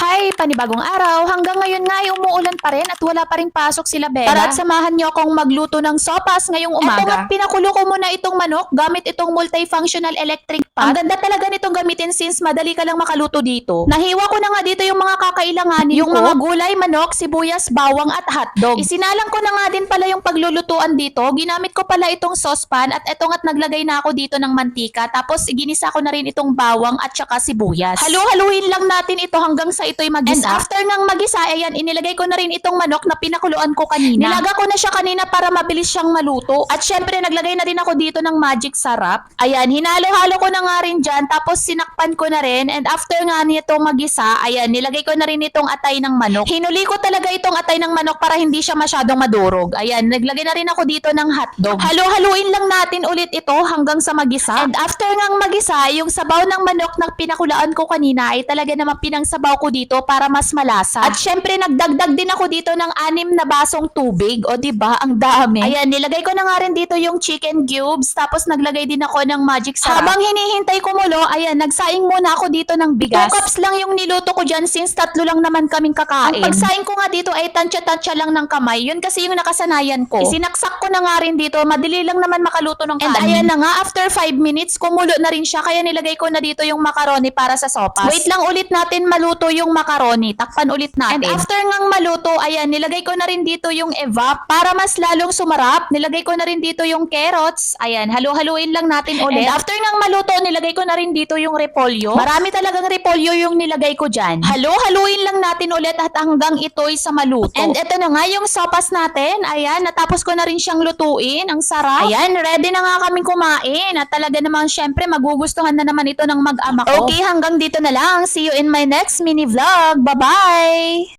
Hi, panibagong araw. Hanggang ngayon nga ay umuulan pa rin at wala pa ring pasok sila Bella. Tara't samahan niyo akong magluto ng sopas ngayong umaga. Eto nga't pinakulo ko muna itong manok gamit itong multifunctional electric pot. Ang ganda talaga nitong gamitin since madali ka lang makaluto dito. Nahiwa ko na nga dito yung mga kakailanganin yung mga gulay, manok, sibuyas, bawang at hotdog. Isinalang ko na nga din pala yung paglulutuan dito. Ginamit ko pala itong saucepan at eto nga't naglagay na ako dito ng mantika. Tapos ginisa ko na rin itong bawang at saka sibuyas. Halu-haluin lang natin ito hanggang sa ito'y magisa. And after ng magisa, ayan, inilagay ko na rin itong manok na pinakuluan ko kanina. Nilaga ko na siya kanina para mabilis siyang maluto. At syempre, naglagay na rin ako dito ng magic sarap. Ayan, hinalo-halo ko na nga rin dyan. Tapos sinakpan ko na rin. And after nga nito magisa, ayan, nilagay ko na rin itong atay ng manok. Hinuli ko talaga itong atay ng manok para hindi siya masyadong madurog. Ayan, naglagay na rin ako dito ng hotdog. Halo-haluin lang natin ulit ito hanggang sa magisa. And after ngang magisa, yung sabaw ng manok na pinakulaan ko kanina ay talaga naman pinangsabaw ko dito para mas malasa. At syempre nagdagdag din ako dito ng 6 na basong tubig. O diba, ang dami. Ayan, nilagay ko na nga rin dito yung chicken cubes. Tapos naglagay din ako ng magic sarap. Habang hinihintay kumulo, ayan, nagsaing muna ako dito ng bigas. 2 cups lang yung niluto ko dyan since 3 lang naman kaming kakain. Ang pagsaing ko nga dito ay tansya-tansya lang ng kamay. Yun kasi yung nakasanayan ko. Isinaksak ko na nga rin dito. Madali lang naman makaluto ng kanin. And ayan na nga, after 5 minutes, kumulo na rin siya. Kaya nilagay ko na dito yung macaroni para sa sopas. Wait lang ulit natin maluto yung macaroni. Takpan ulit natin. And after ngang maluto, ayan, nilagay ko na rin dito yung evap para mas lalong sumarap. Nilagay ko na rin dito yung carrots. Ayan, halu-haluin lang natin ulit. And after ngang maluto, nilagay ko na rin dito yung repolyo. Marami talagang repolyo yung nilagay ko dyan. Halu-haluin lang natin ulit at hanggang ito'y sa maluto. And eto na nga yung sopas natin. Ayan, natapos ko na rin siyang lutuin. Ang sarap. Ayan, ready na nga kaming kumain. At talaga naman, syempre, magugustuhan na naman ito ng mag-ama ko. Okay, hanggang dito na lang. See you in my next mini vlog. Bye-bye!